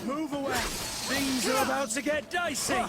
Move away! Things are about to get dicey!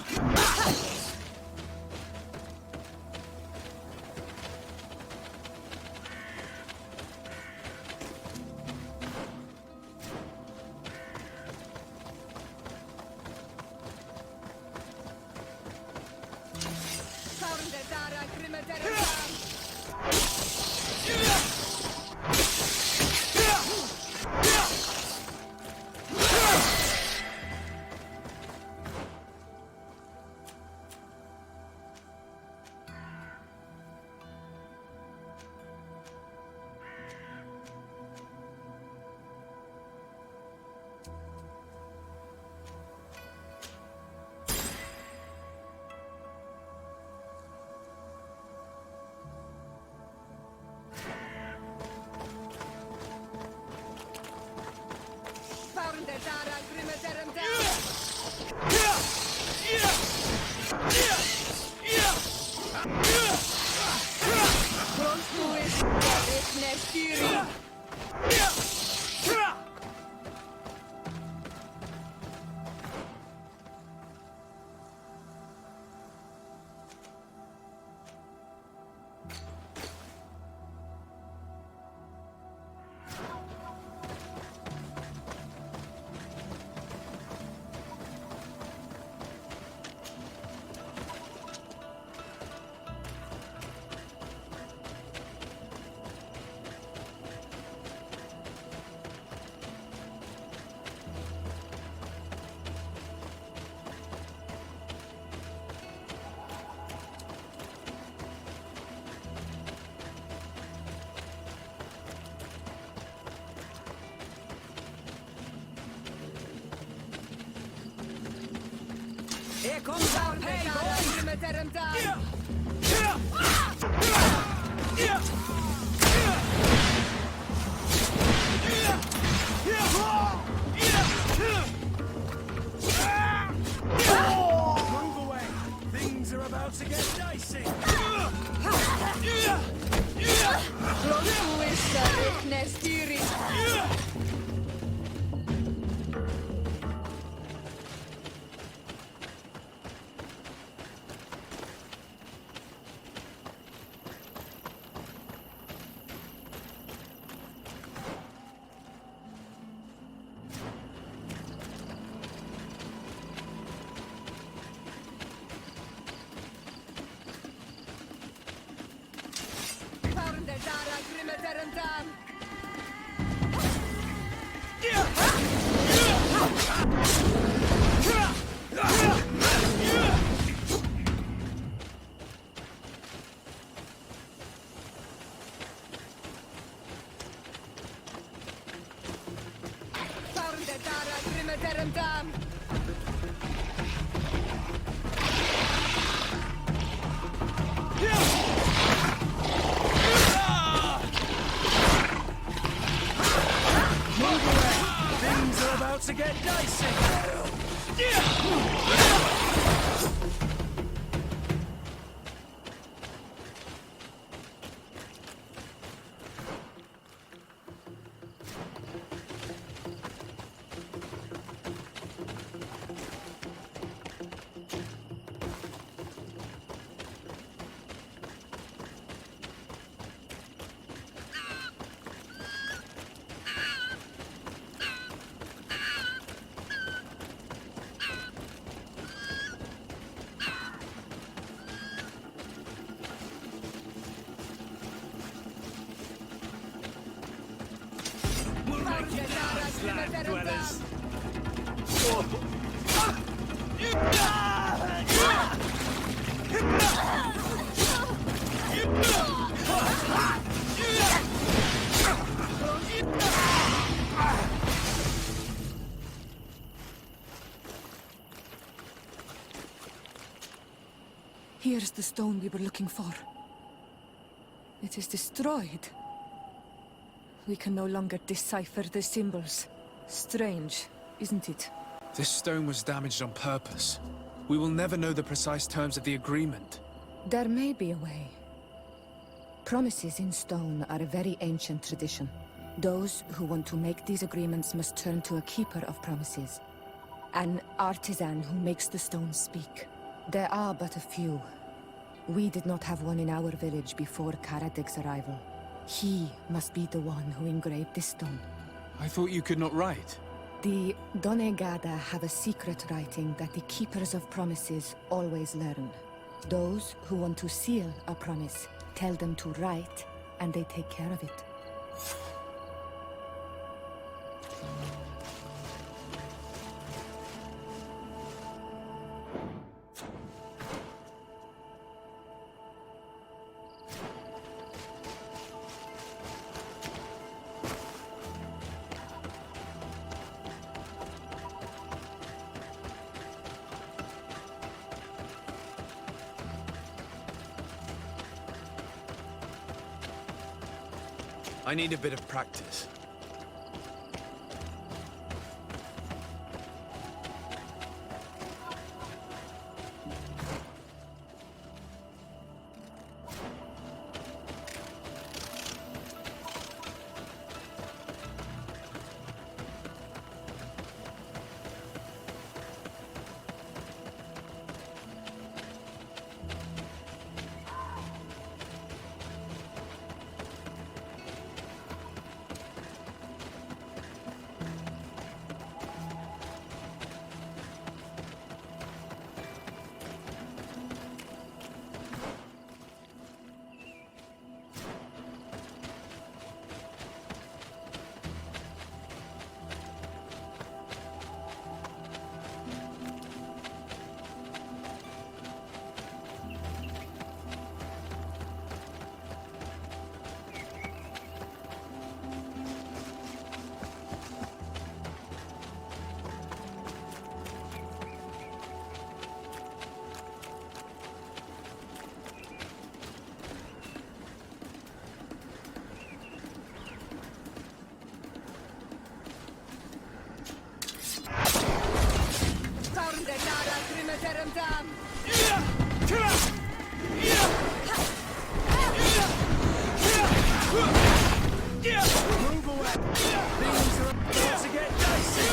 Here comes our pay, boys! Move away! Things are about to get dicey! Things are about to get dicey! Land dwellers. Here's the stone we were looking for. It is destroyed. We can no longer decipher the symbols. Strange, isn't it? This stone was damaged on purpose. We will never know the precise terms of the agreement. There may be a way. Promises in stone are a very ancient tradition. Those who want to make these agreements must turn to a keeper of promises. An artisan who makes the stones speak. There are but a few. We did not have one in our village before Karadek's arrival. He must be the one who engraved this stone. I thought you could not write. The Donegada have a secret writing that the keepers of promises always learn. Those who want to seal a promise tell them to write, and they take care of it. I need a bit of practice. Move away. Things are about to get dicey.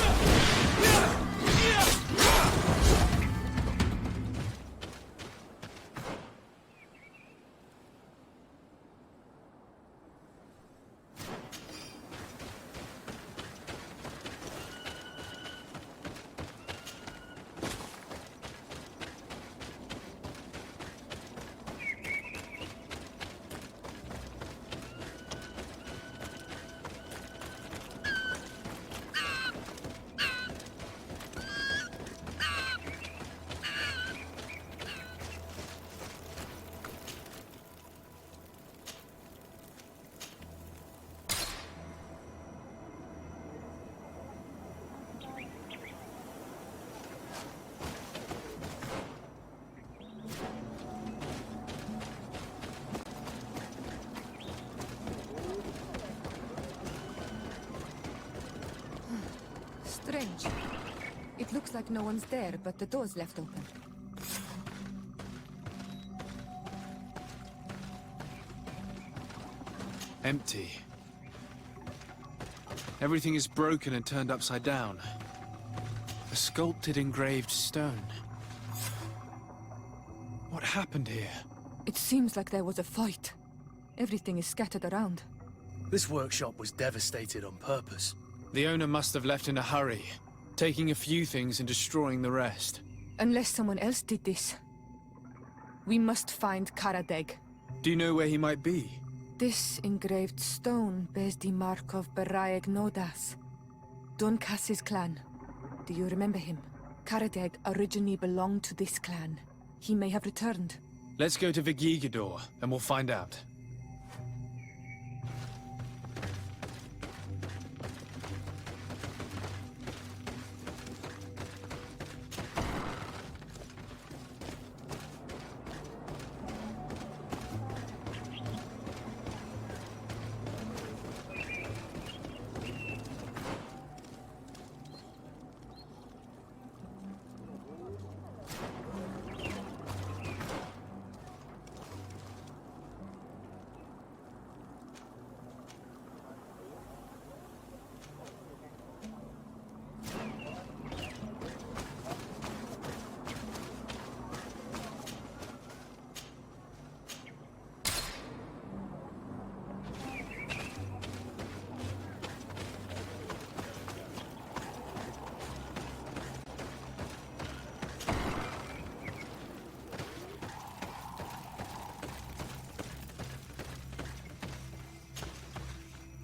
Strange. It looks like no one's there, but the door's left open. Empty. Everything is broken and turned upside down. A sculpted engraved stone. What happened here? It seems like there was a fight. Everything is scattered around. This workshop was devastated on purpose. The owner must have left in a hurry, taking a few things and destroying the rest. Unless someone else did this. We must find Karadeg. Do you know where he might be? This engraved stone bears the mark of Baraeg Nodas. Don Cass's clan. Do you remember him? Karadeg originally belonged to this clan. He may have returned. Let's go to Vigigador, and we'll find out.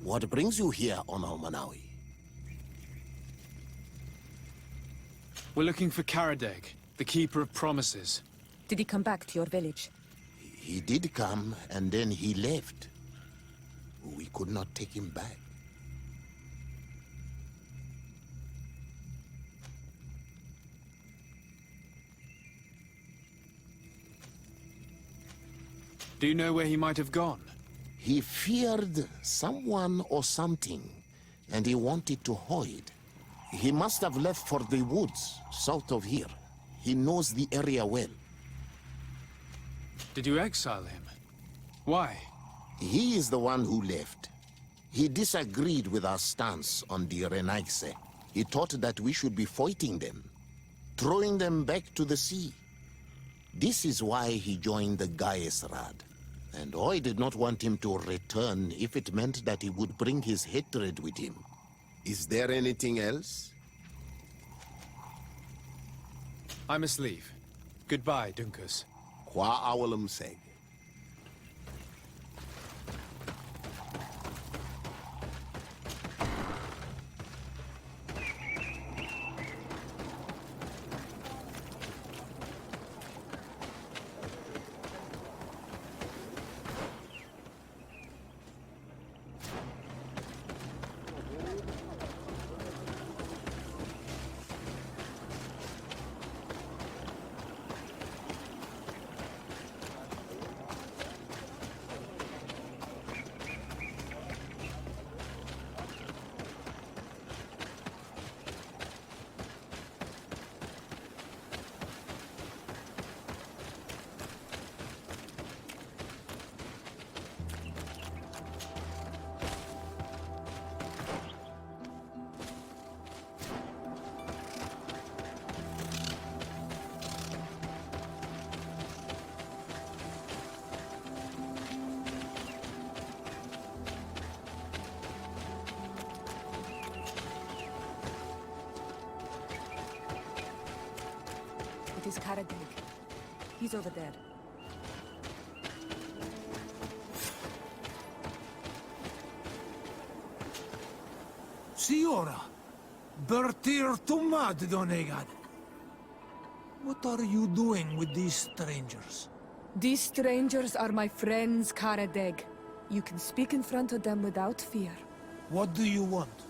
What brings you here on Almanawi? We're looking for Karadeg, the Keeper of Promises. Did he come back to your village? He did come, and then he left. We could not take him back. Do you know where he might have gone? He feared someone or something, and he wanted to hide. He must have left for the woods, south of here. He knows the area well. Did you exile him? Why? He is the one who left. He disagreed with our stance on the Renaigse. He thought that we should be fighting them, throwing them back to the sea. This is why he joined the Gaesrad. And I did not want him to return if it meant that he would bring his hatred with him. Is there anything else? I must leave. Goodbye, Dunkus. Qua awalum seg. It is Karadeg. He's over there. Siora, Bertir Tumad Donegad. What are you doing with these strangers? These strangers are my friends, Karadeg. You can speak in front of them without fear. What do you want?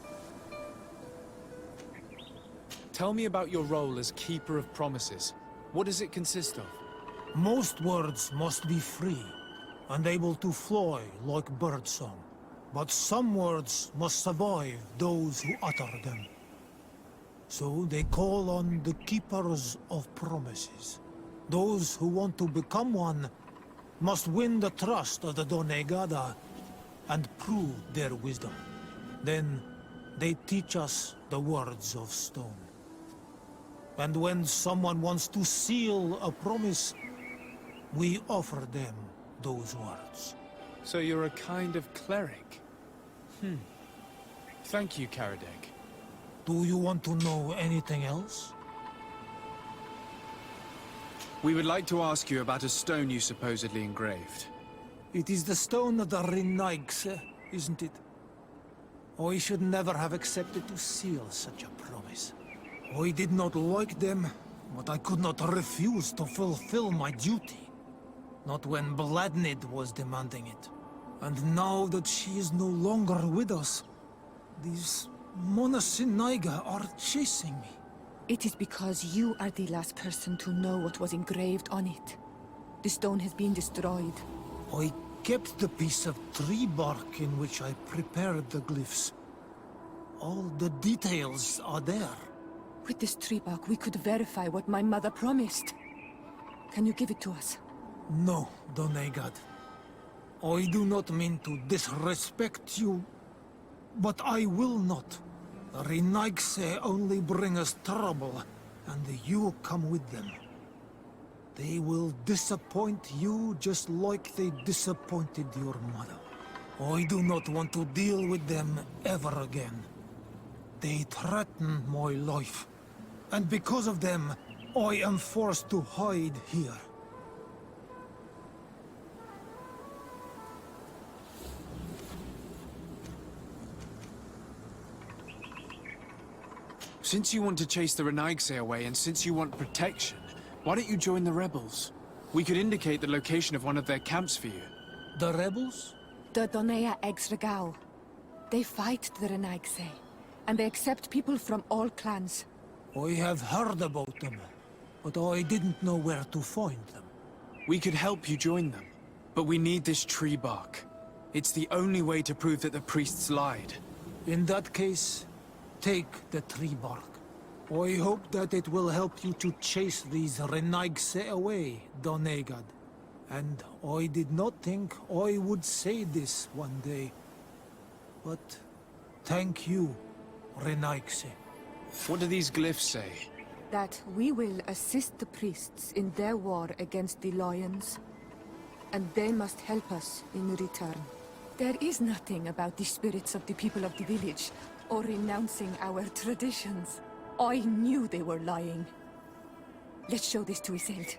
Tell me about your role as Keeper of Promises. What does it consist of? Most words must be free, and able to fly like birdsong. But some words must survive those who utter them. So they call on the Keepers of Promises. Those who want to become one must win the trust of the Donegada and prove their wisdom. Then they teach us the words of stone. And when someone wants to seal a promise, we offer them those words. So you're a kind of cleric? Thank you, Karadeg. Do you want to know anything else? We would like to ask you about a stone you supposedly engraved. It is the stone of the Renaigse, isn't it? I should never have accepted to seal such a promise. I did not like them, but I could not refuse to fulfill my duty. Not when Bladnid was demanding it. And now that she is no longer with us, these Monasinaiga are chasing me. It is because you are the last person to know what was engraved on it. The stone has been destroyed. I kept the piece of tree bark in which I prepared the glyphs. All the details are there. With this tree bark, we could verify what my mother promised. Can you give it to us? No, Donegad. I do not mean to disrespect you, but I will not. The Renaigse only bring us trouble, and you come with them. They will disappoint you just like they disappointed your mother. I do not want to deal with them ever again. They threaten my life, and because of them, I am forced to hide here. Since you want to chase the Renaigse away, and since you want protection, why don't you join the rebels? We could indicate the location of one of their camps for you. The rebels? The Donea Exregao. They fight the Renaigse, and they accept people from all clans. I have heard about them, but I didn't know where to find them. We could help you join them, but we need this tree bark. It's the only way to prove that the priests lied. In that case, take the tree bark. I hope that it will help you to chase these Renaigse away, Donegad. And I did not think I would say this one day. But thank you, Renaigse. What do these glyphs say? That we will assist the priests in their war against the lions, and they must help us in return. There is nothing about the spirits of the people of the village, or renouncing our traditions. I knew they were lying. Let's show this to Iselt.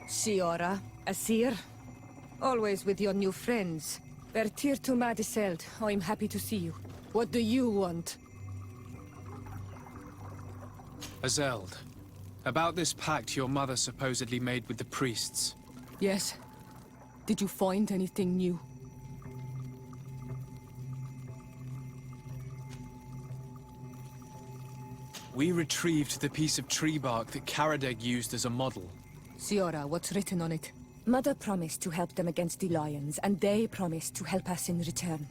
Siora, Asir, always with your new friends. Vertir to Madiseld, I'm happy to see you. What do you want? Azeld, about this pact your mother supposedly made with the priests. Yes. Did you find anything new? We retrieved the piece of tree bark that Karadeg used as a model. Siora, what's written on it? Mother promised to help them against the lions, and they promised to help us in return.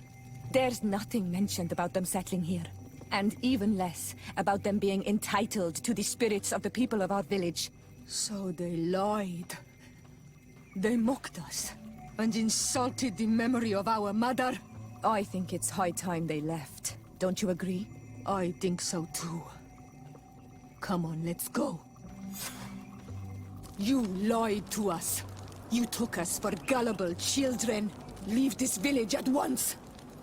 There's nothing mentioned about them settling here. And even less about them being entitled to the spirits of the people of our village. So they lied. They mocked us, and insulted the memory of our mother. I think it's high time they left. Don't you agree? I think so too. Come on, let's go. You lied to us. You took us for gullible children. Leave this village at once.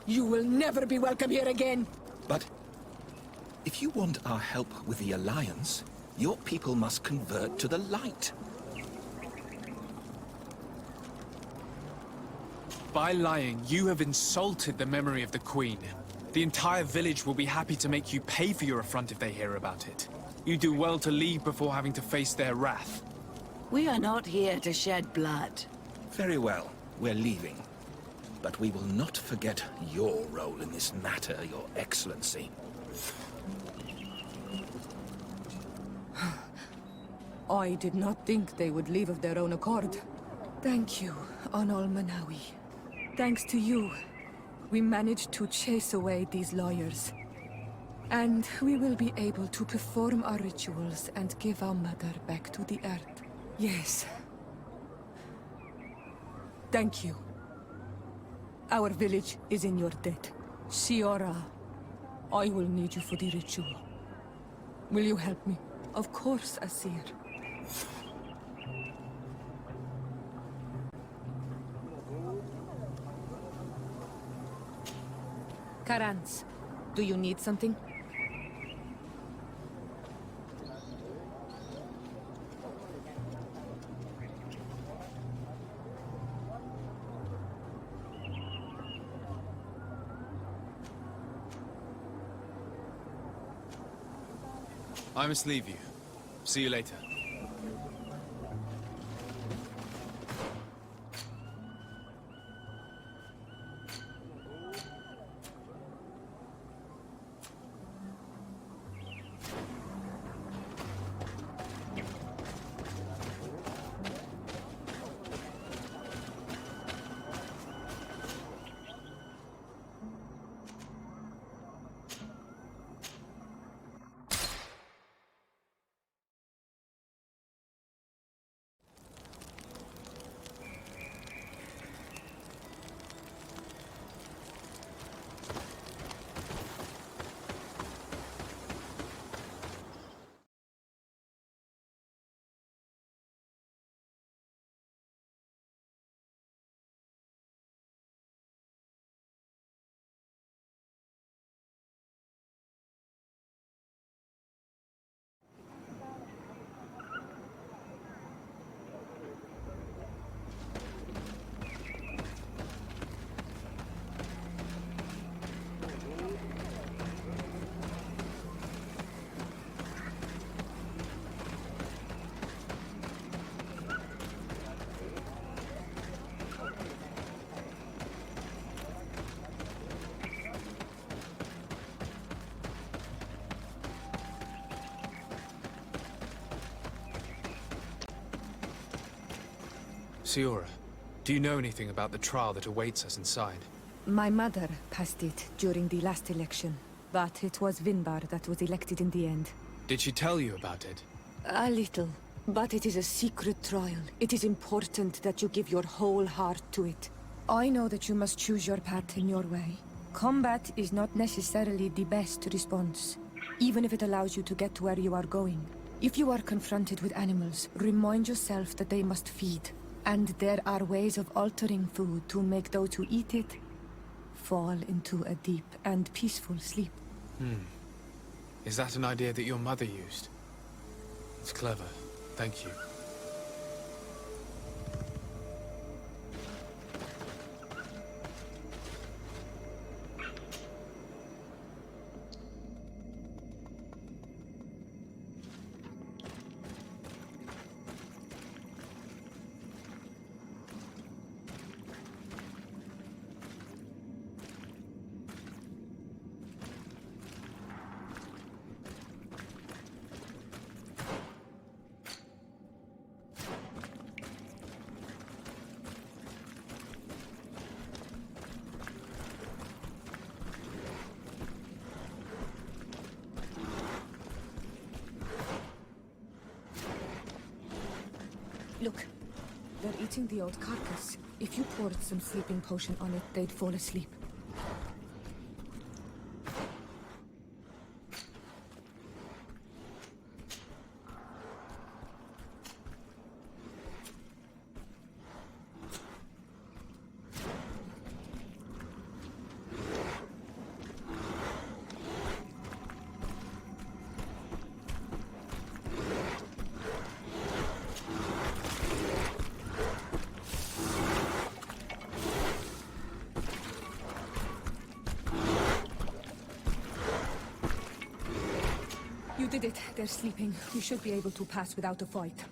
You will never be welcome here again. But if you want our help with the Alliance, your people must convert to the light. By lying, you have insulted the memory of the Queen. The entire village will be happy to make you pay for your affront if they hear about it. You do well to leave before having to face their wrath. We are not here to shed blood. Very well, we're leaving. But we will not forget your role in this matter, Your Excellency. I did not think they would leave of their own accord. Thank you, Anol Manawi. Thanks to you, we managed to chase away these lawyers. And we will be able to perform our rituals and give our mother back to the earth. Yes. Thank you. Our village is in your debt. Siora, I will need you for the ritual. Will you help me? Of course, Asir. Karans, do you need something? I must leave you. See you later. Siora, do you know anything about the trial that awaits us inside? My mother passed it during the last election, but it was Vinbar that was elected in the end. Did she tell you about it? A little, but it is a secret trial. It is important that you give your whole heart to it. I know that you must choose your path in your way. Combat is not necessarily the best response, even if it allows you to get to where you are going. If you are confronted with animals, remind yourself that they must feed. And there are ways of altering food to make those who eat it fall into a deep and peaceful sleep. Is that an idea that your mother used? It's clever. Thank you. Look, they're eating the old carcass. If you poured some sleeping potion on it, they'd fall asleep. You did it. They're sleeping. You should be able to pass without a fight.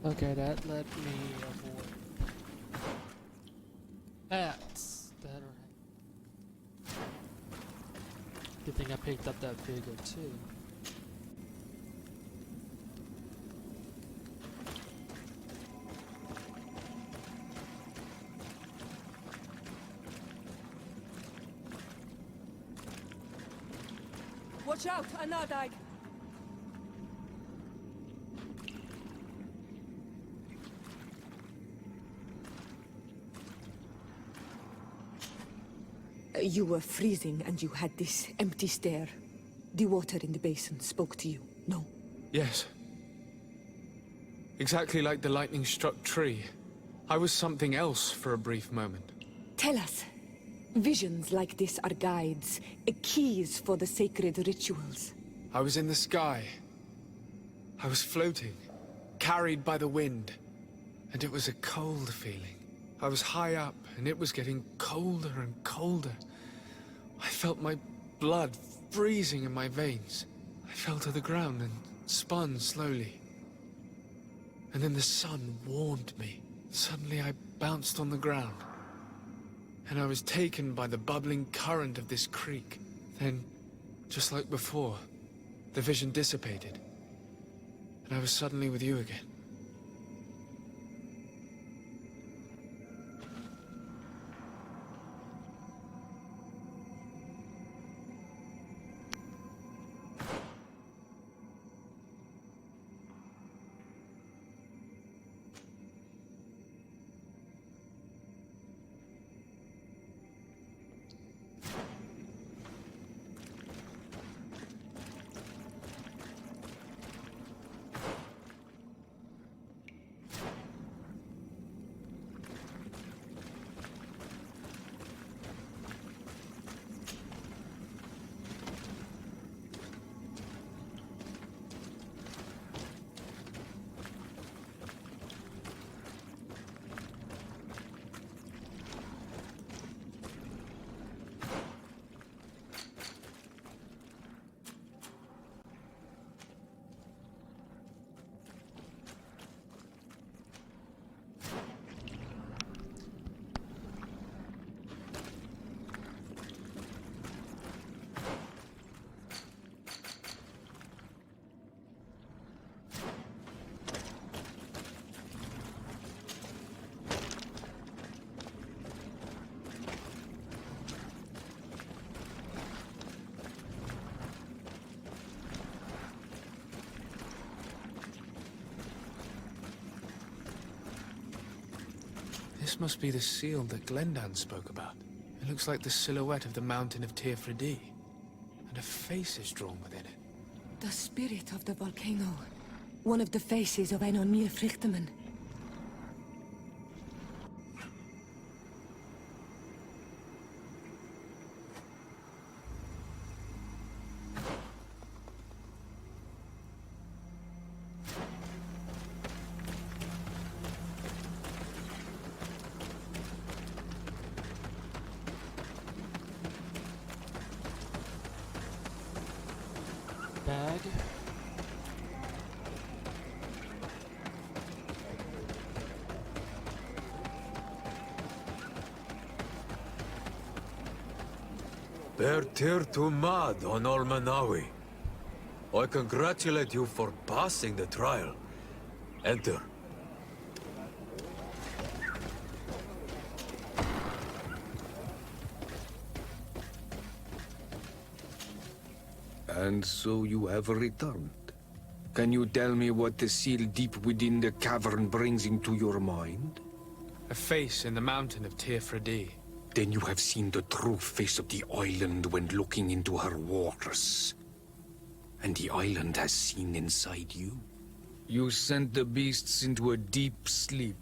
Okay, that let me avoid. That's that right. Good thing I picked up that vigor too. Watch out, another. You were freezing and you had this empty stare. The water in the basin spoke to you, no? Yes. Exactly like the lightning-struck tree. I was something else for a brief moment. Tell us. Visions like this are guides, keys for the sacred rituals. I was in the sky. I was floating, carried by the wind. And it was a cold feeling. I was high up, and it was getting colder and colder. I felt my blood freezing in my veins. I fell to the ground and spun slowly. And then the sun warmed me. Suddenly I bounced on the ground. And I was taken by the bubbling current of this creek. Then, just like before, the vision dissipated. And I was suddenly with you again. This must be the seal that Glendan spoke about. It looks like the silhouette of the mountain of Tearfredi. And a face is drawn within it. The spirit of the volcano. One of the faces of Einormir Frichtemann. Bag. Bertir to Mad on Olmanawi. I congratulate you for passing the trial. Enter. And so you have returned. Can you tell me what the seal deep within the cavern brings into your mind? A face in the mountain of Tearfredi. Then you have seen the true face of the island when looking into her waters. And the island has seen inside you. You sent the beasts into a deep sleep.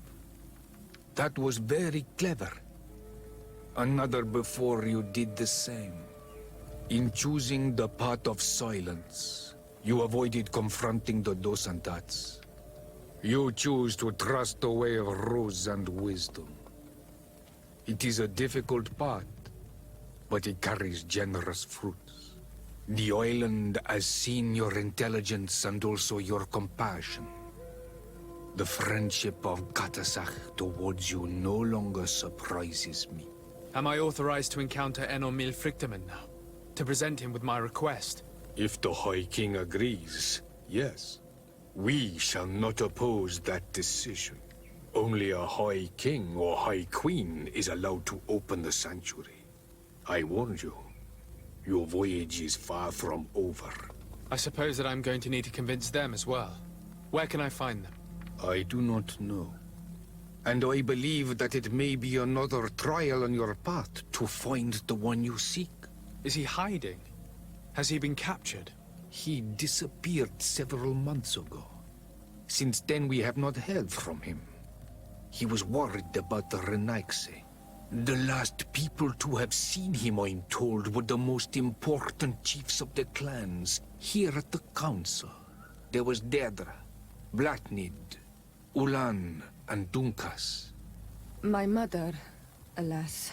That was very clever. Another before you did the same. In choosing the path of silence, you avoided confronting the Dosantats. You choose to trust the way of ruse and wisdom. It is a difficult path, but it carries generous fruits. The island has seen your intelligence and also your compassion. The friendship of Katasach towards you no longer surprises me. Am I authorized to encounter Enormil Frichtemann now? To present him with my request? If the High King agrees, yes. We shall not oppose that decision. Only a High King or High Queen is allowed to open the sanctuary. I warned you. Your voyage is far from over. I suppose that I'm going to need to convince them as well. Where can I find them? I do not know. And I believe that it may be another trial on your path to find the one you seek. Is he hiding? Has he been captured? He disappeared several months ago. Since then we have not heard from him. He was worried about the Renaigse. The last people to have seen him, I'm told, were the most important chiefs of the clans here at the council. There was Deirdre, Blatnid, Ulan, and Dunkas. My mother, alas,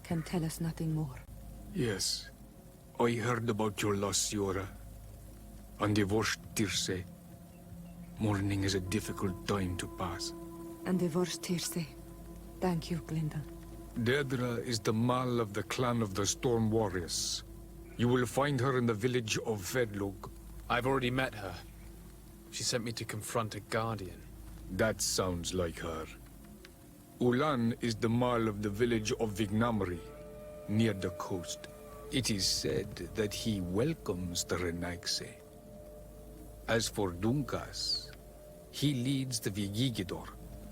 can tell us nothing more. Yes. I heard about your loss, Siora. And divorced Tirce. Mourning is a difficult time to pass. And divorced Tirce. Thank you, Glinda. Deirdre is the Mal of the clan of the Storm Warriors. You will find her in the village of Vedlog. I've already met her. She sent me to confront a guardian. That sounds like her. Ulan is the Mal of the village of Vignamri, near the coast. It is said that he welcomes the Renaigse. As for Dunkas, he leads the Vigigidor.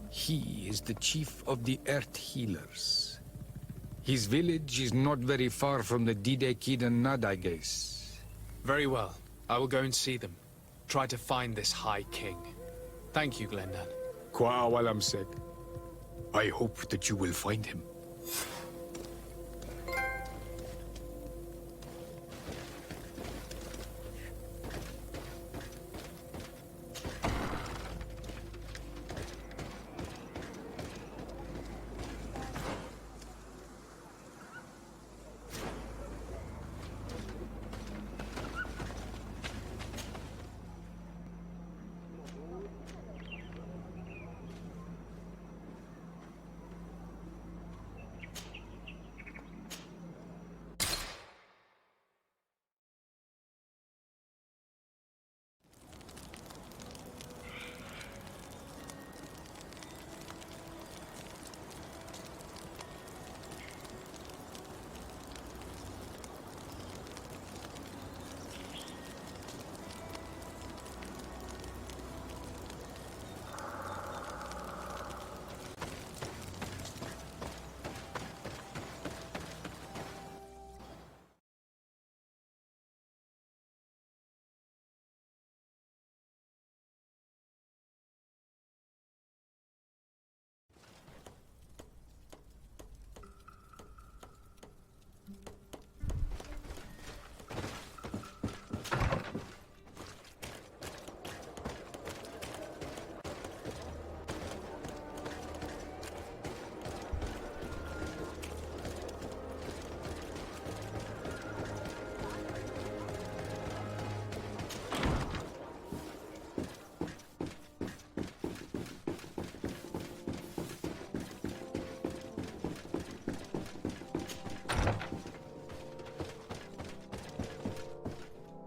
He is the chief of the Earth Healers. His village is not very far from the Didekid and Nadages. Very well. I will go and see them. Try to find this High King. Thank you, Glendan. Kwa Awalamsek. I hope that you will find him.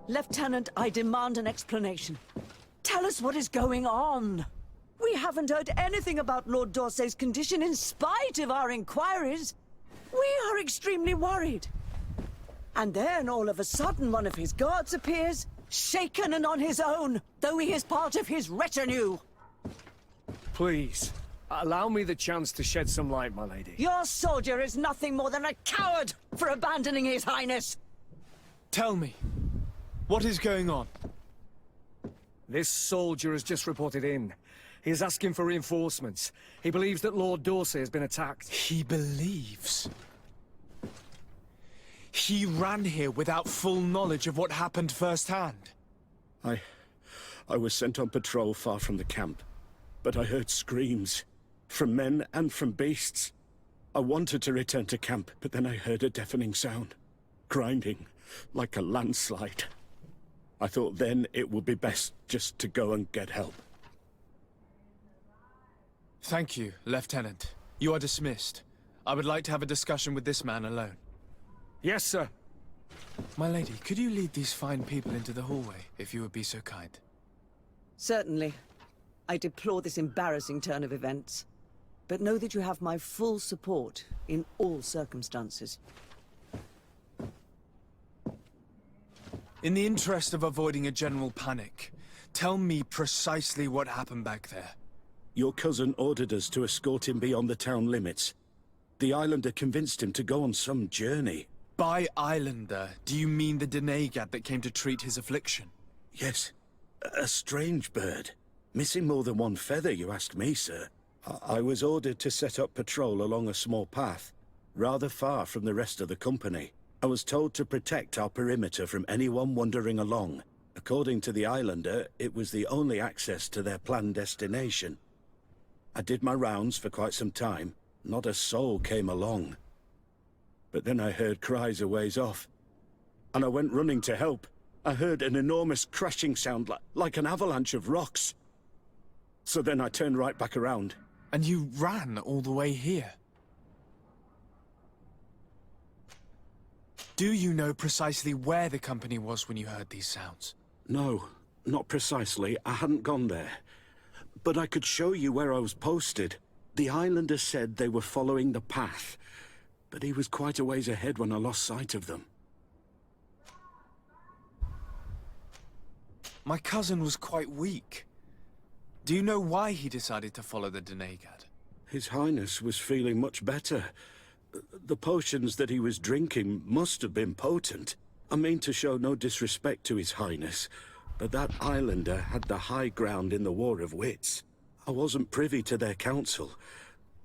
Lieutenant, I demand an explanation. Tell us what is going on. We haven't heard anything about Lord Dorsey's condition in spite of our inquiries. We are extremely worried. And then all of a sudden one of his guards appears, shaken and on his own, though he is part of his retinue. Please, allow me the chance to shed some light, my lady. Your soldier is nothing more than a coward for abandoning his highness. Tell me, what is going on? This soldier has just reported in. He is asking for reinforcements. He believes that Lord Dorsey has been attacked. He believes. He ran here without full knowledge of what happened firsthand. I was sent on patrol far from the camp, but I heard screams, from men and from beasts. I wanted to return to camp, but then I heard a deafening sound, grinding, like a landslide. I thought then it would be best just to go and get help. Thank you, Lieutenant. You are dismissed. I would like to have a discussion with this man alone. Yes, sir. My lady, could you lead these fine people into the hallway, if you would be so kind? Certainly. I deplore this embarrassing turn of events. But know that you have my full support in all circumstances. In the interest of avoiding a general panic, tell me precisely what happened back there. Your cousin ordered us to escort him beyond the town limits. The Islander convinced him to go on some journey. By Islander, do you mean the Denegad that came to treat his affliction? Yes, a strange bird. Missing more than one feather, you ask me, sir. I was ordered to set up patrol along a small path, rather far from the rest of the company. I was told to protect our perimeter from anyone wandering along. According to the Islander, it was the only access to their planned destination. I did my rounds for quite some time. Not a soul came along. But then I heard cries a ways off, and I went running to help. I heard an enormous crashing sound like an avalanche of rocks. So then I turned right back around. And you ran all the way here? Do you know precisely where the company was when you heard these sounds? No, not precisely. I hadn't gone there. But I could show you where I was posted. The Islander said they were following the path, but he was quite a ways ahead when I lost sight of them. My cousin was quite weak. Do you know why he decided to follow the Denegad? His Highness was feeling much better. The potions that he was drinking must have been potent. I mean to show no disrespect to His Highness, but that Islander had the high ground in the War of Wits. I wasn't privy to their counsel.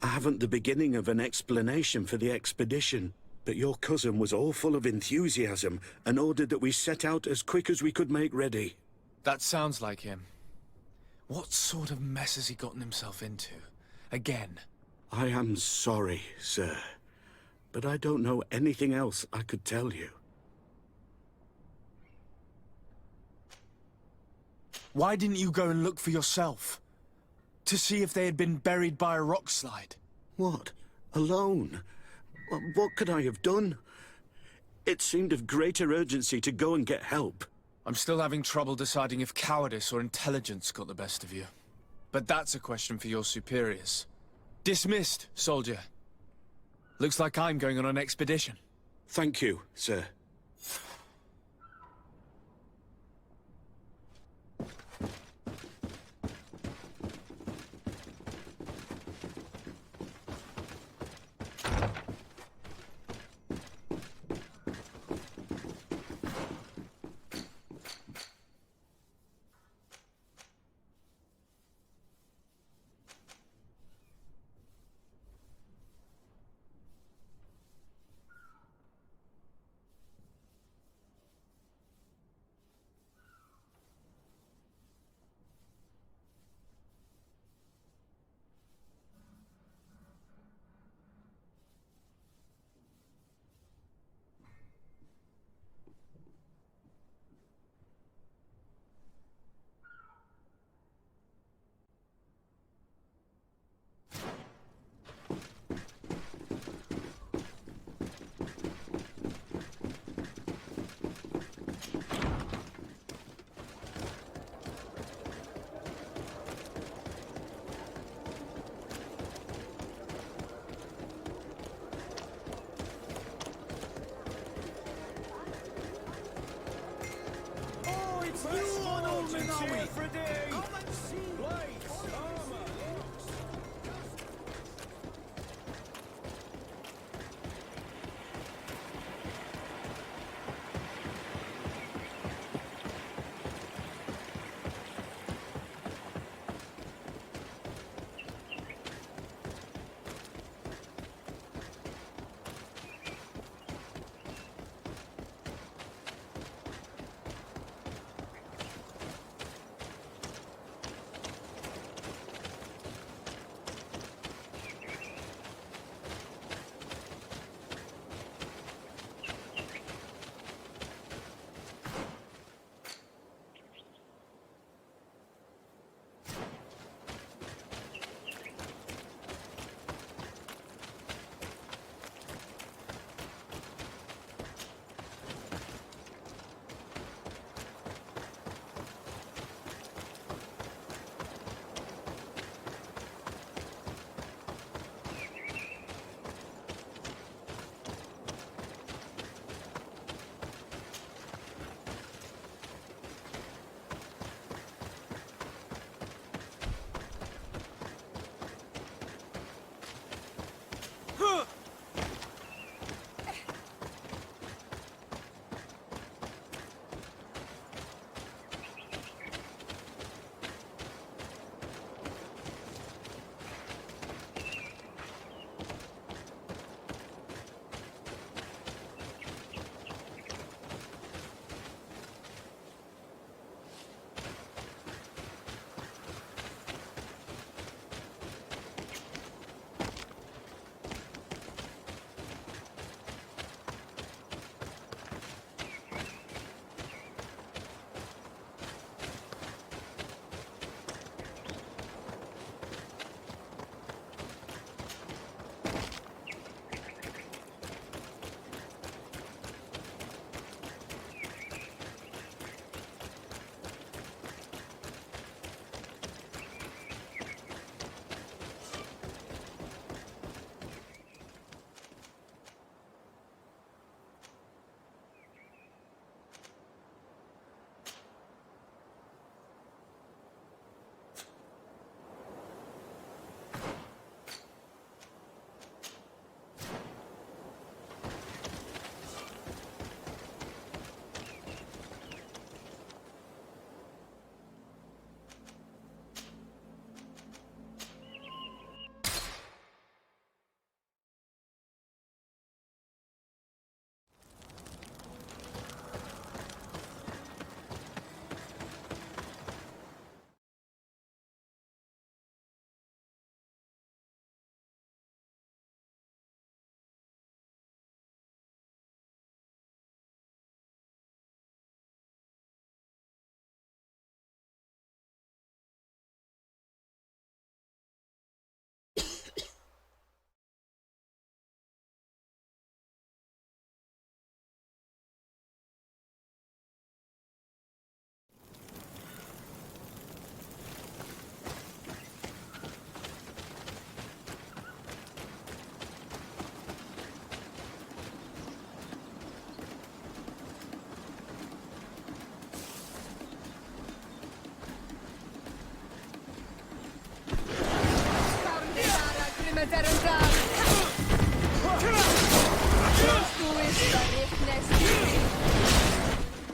I haven't the beginning of an explanation for the expedition, but your cousin was all full of enthusiasm and ordered that we set out as quick as we could make ready. That sounds like him. What sort of mess has he gotten himself into? Again? I am sorry, sir, but I don't know anything else I could tell you. Why didn't you go and look for yourself? To see if they had been buried by a rock slide? What? Alone? What could I have done? It seemed of greater urgency to go and get help. I'm still having trouble deciding if cowardice or intelligence got the best of you. But that's a question for your superiors. Dismissed, soldier. Looks like I'm going on an expedition. Thank you, sir.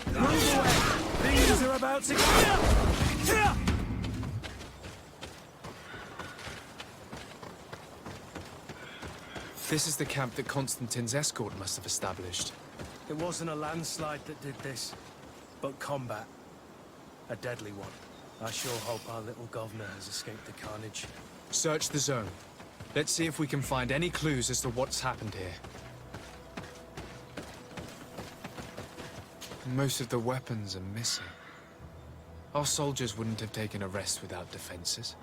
Move away! Things are about to go... This is the camp that Constantine's escort must have established. It wasn't a landslide that did this, but combat. A deadly one. I sure hope our little governor has escaped the carnage. Search the zone. Let's see if we can find any clues as to what's happened here. Most of the weapons are missing. Our soldiers wouldn't have taken a rest without defenses.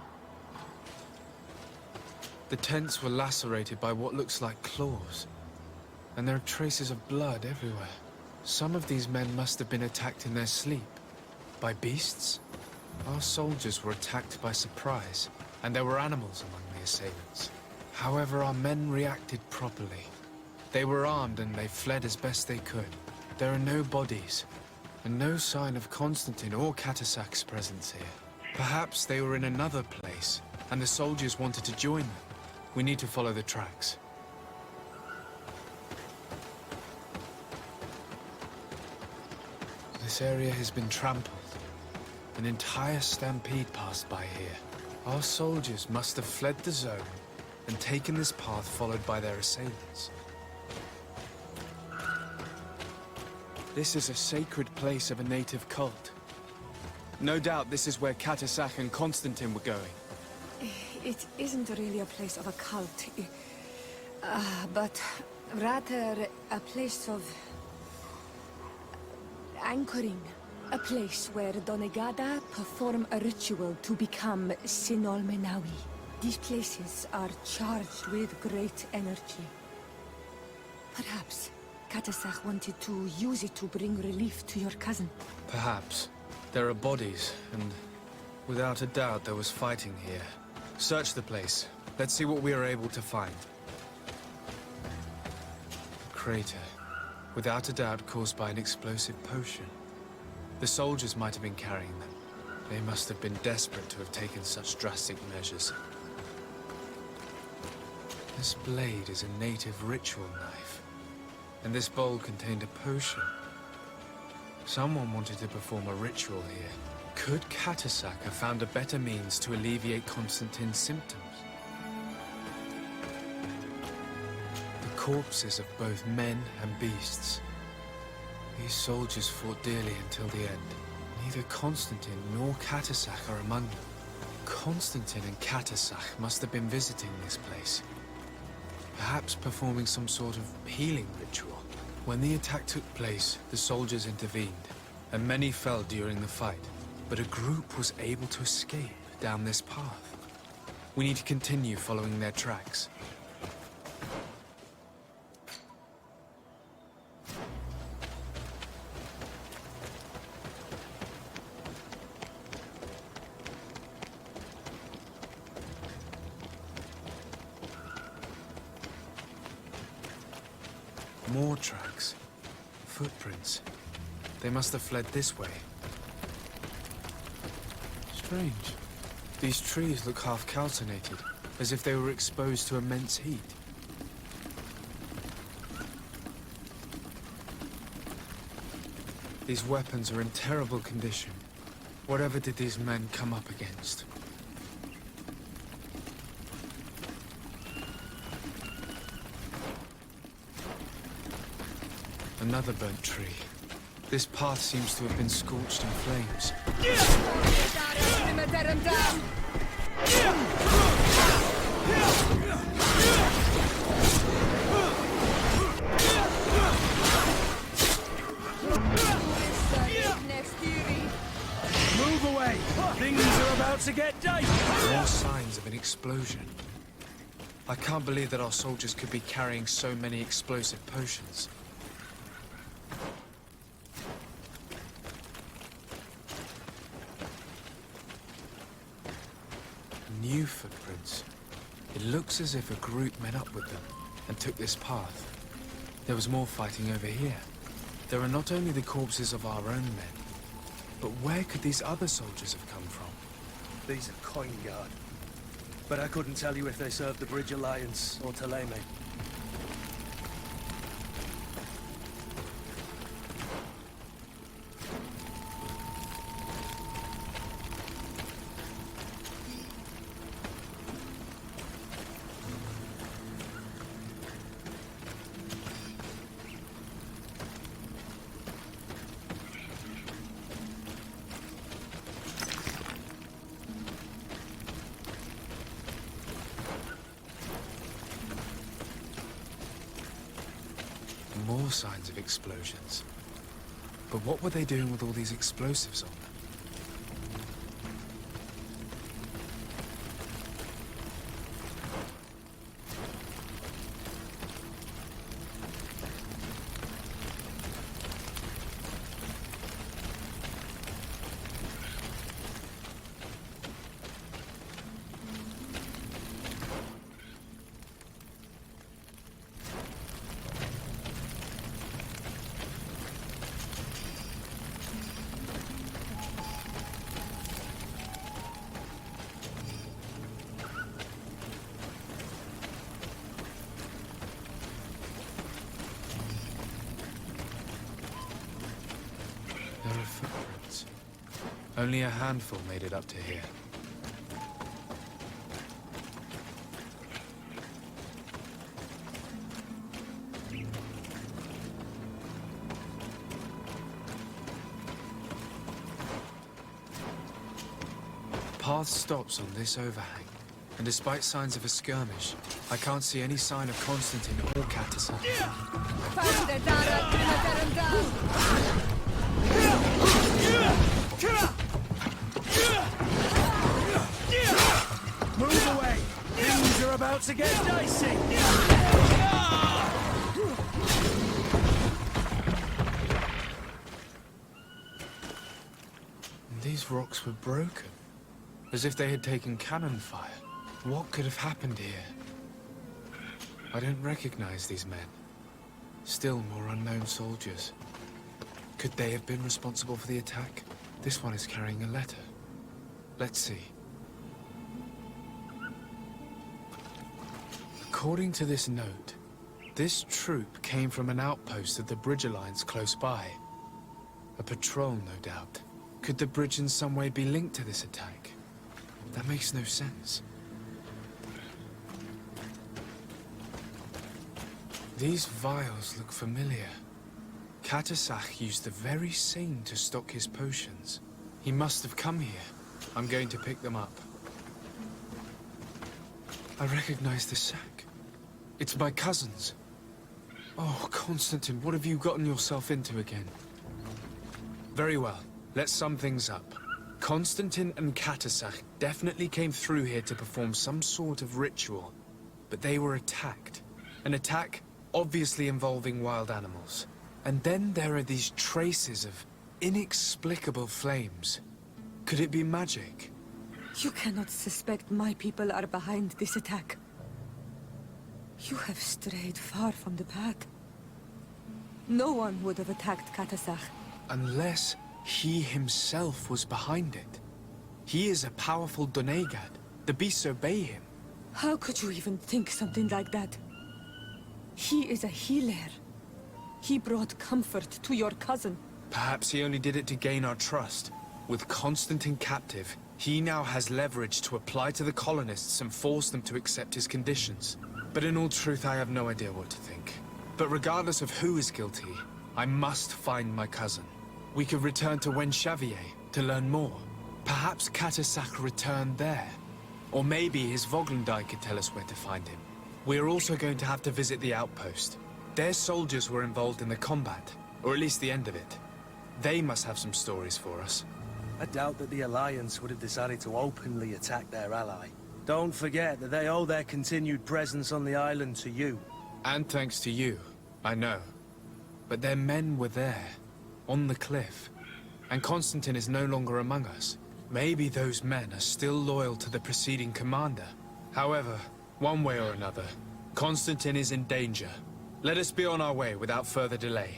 The tents were lacerated by what looks like claws, and there are traces of blood everywhere. Some of these men must have been attacked in their sleep. By beasts? Our soldiers were attacked by surprise, and there were animals among the assailants. However, our men reacted properly. They were armed and they fled as best they could. There are no bodies, and no sign of Constantine or Catasac's presence here. Perhaps they were in another place, and the soldiers wanted to join them. We need to follow the tracks. This area has been trampled. An entire stampede passed by here. Our soldiers must have fled the zone and taken this path followed by their assailants. This is a sacred place of a native cult. No doubt this is where Catasac and Constantine were going. It isn't really a place of a cult, but rather a place of anchoring. A place where Donegada perform a ritual to become Sinol Menawi. These places are charged with great energy. Perhaps Catasac wanted to use it to bring relief to your cousin. Perhaps. There are bodies, and without a doubt there was fighting here. Search the place. Let's see what we are able to find. Crater. Without a doubt caused by an explosive potion. The soldiers might have been carrying them. They must have been desperate to have taken such drastic measures. This blade is a native ritual knife. And this bowl contained a potion. Someone wanted to perform a ritual here. Could Catasac have found a better means to alleviate Constantine's symptoms? The corpses of both men and beasts. These soldiers fought dearly until the end. Neither Constantine nor Catasac are among them. Constantine and Catasac must have been visiting this place. Perhaps performing some sort of healing ritual. When the attack took place, the soldiers intervened, and many fell during the fight. But a group was able to escape down this path. We need to continue following their tracks. More tracks. Footprints. They must have fled this way. Strange. These trees look half calcinated, as if they were exposed to immense heat. These weapons are in terrible condition. Whatever did these men come up against? Another burnt tree. This path seems to have been scorched in flames. Move away! Things are about to get dangerous! More signs of an explosion. I can't believe that our soldiers could be carrying so many explosive potions. New footprints. It looks as if a group met up with them and took this path. There was more fighting over here. There are not only the corpses of our own men, but where could these other soldiers have come from? These are coin guard. But I couldn't tell you if they served the Bridge Alliance or Teleme. more signs of explosions. But what were they doing with all these explosives on them? There are footprints. Only a handful made it up to here. Path stops on this overhang, and despite signs of a skirmish, I can't see any sign of Constantine or Catisan. Move away! Things are about to get dicey! These rocks were broken, as if they had taken cannon fire. What could have happened here? I don't recognize these men. Still more unknown soldiers. Could they have been responsible for the attack? This one is carrying a letter. Let's see. According to this note, this troop came from an outpost of the Bridge Alliance close by. A patrol, no doubt. Could the bridge in some way be linked to this attack? That makes no sense. These vials look familiar. Catasach used the very same to stock his potions. He must have come here. I'm going to pick them up. I recognize this sack. It's my cousin's. Oh, Constantine, what have you gotten yourself into again? Very well. Let's sum things up. Constantine and Catasach definitely came through here to perform some sort of ritual, but they were attacked. An attack obviously involving wild animals. And then there are these traces of inexplicable flames. Could it be magic? You cannot suspect my people are behind this attack. You have strayed far from the path. No one would have attacked Catasach. Unless he himself was behind it. He is a powerful Donegad. The beasts obey him. How could you even think something like that? He is a healer. He brought comfort to your cousin. Perhaps he only did it to gain our trust. With Constantine captive, he now has leverage to apply to the colonists and force them to accept his conditions. But in all truth, I have no idea what to think. But regardless of who is guilty, I must find my cousin. We could return to Wenxavier to learn more. Perhaps Catasach returned there. Or maybe his Voglendai could tell us where to find him. We are also going to have to visit the outpost. Their soldiers were involved in the combat, or at least the end of it. They must have some stories for us. I doubt that the Alliance would have decided to openly attack their ally. Don't forget that they owe their continued presence on the island to you. And thanks to you, I know. But their men were there, on the cliff. And Constantine is no longer among us. Maybe those men are still loyal to the preceding commander. However, one way or another, Constantine is in danger. Let us be on our way without further delay.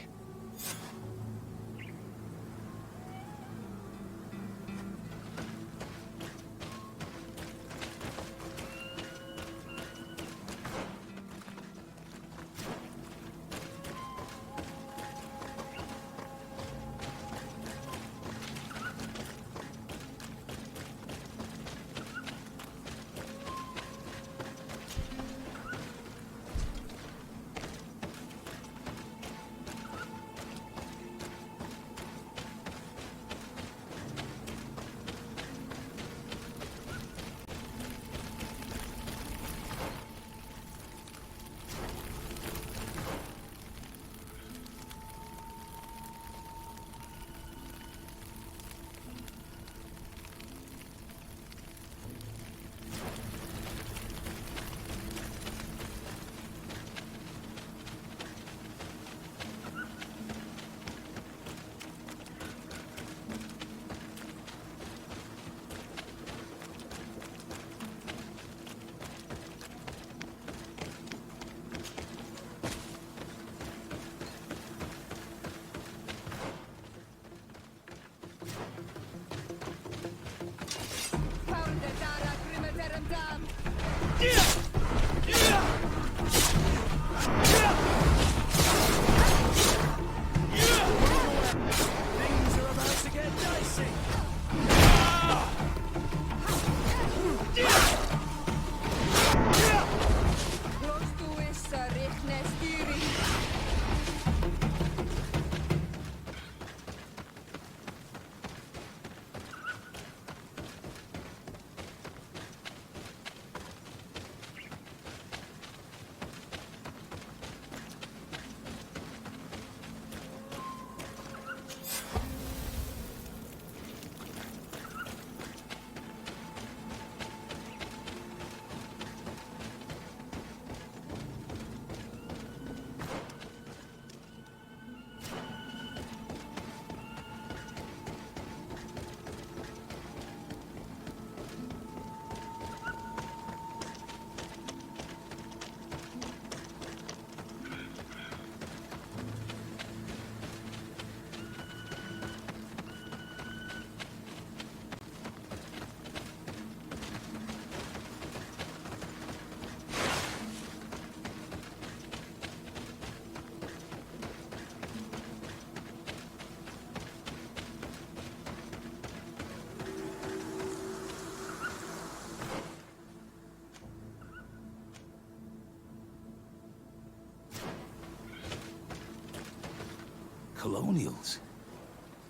Colonials?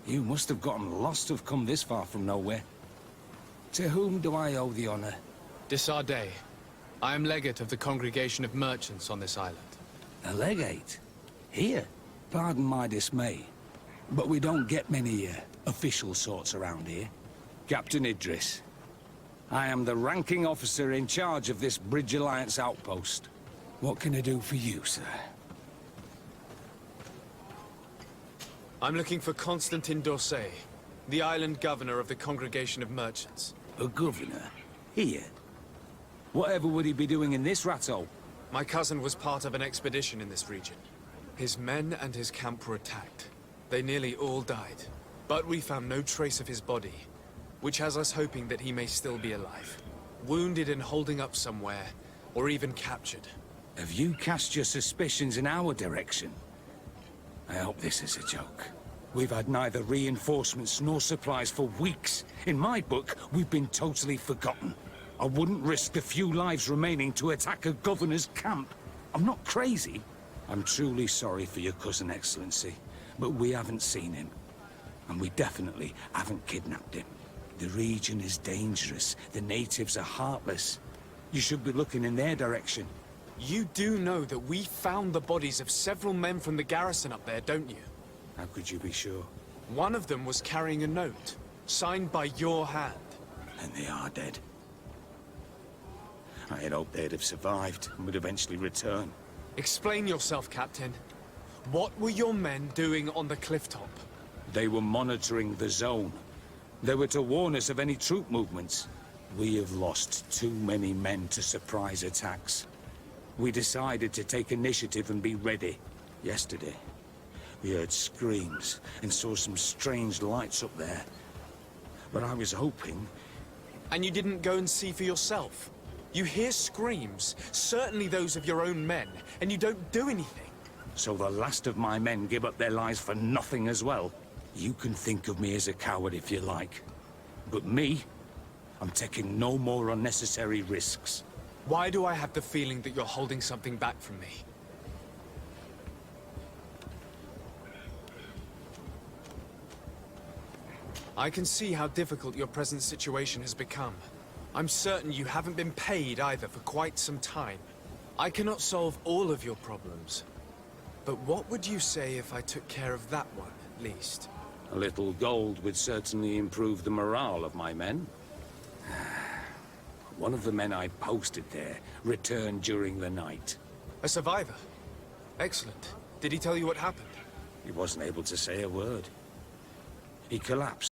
You must have gotten lost to have come this far from nowhere. To whom do I owe the honor? Desardet. I am legate of the Congregation of Merchants on this island. A legate? Here? Pardon my dismay, but we don't get many official sorts around here. Captain Idris. I am the ranking officer in charge of this Bridge Alliance outpost. What can I do for you, sir? I'm looking for Constantin Dorset, the island governor of the Congregation of Merchants. A governor? Here? Whatever would he be doing in this rattle? My cousin was part of an expedition in this region. His men and his camp were attacked. They nearly all died. But we found no trace of his body, which has us hoping that he may still be alive. Wounded and holding up somewhere, or even captured. Have you cast your suspicions in our direction? I hope this is a joke. We've had neither reinforcements nor supplies for weeks. In my book, we've been totally forgotten. I wouldn't risk the few lives remaining to attack a governor's camp. I'm not crazy. I'm truly sorry for your cousin, Excellency, but we haven't seen him. And we definitely haven't kidnapped him. The region is dangerous. The natives are heartless. You should be looking in their direction. You do know that we found the bodies of several men from the garrison up there, don't you? How could you be sure? One of them was carrying a note, signed by your hand. And they are dead. I had hoped they'd have survived and would eventually return. Explain yourself, Captain. What were your men doing on the cliff top? They were monitoring the zone. They were to warn us of any troop movements. We have lost too many men to surprise attacks. We decided to take initiative and be ready. Yesterday, we heard screams and saw some strange lights up there. But I was hoping... And you didn't go and see for yourself? You hear screams, certainly those of your own men, and you don't do anything. So the last of my men give up their lives for nothing as well? You can think of me as a coward if you like. But me, I'm taking no more unnecessary risks. Why do I have the feeling that you're holding something back from me? I can see how difficult your present situation has become. I'm certain you haven't been paid either for quite some time. I cannot solve all of your problems. But what would you say if I took care of that one, at least? A little gold would certainly improve the morale of my men. One of the men I posted there returned during the night. A survivor? Excellent. Did he tell you what happened? He wasn't able to say a word. He collapsed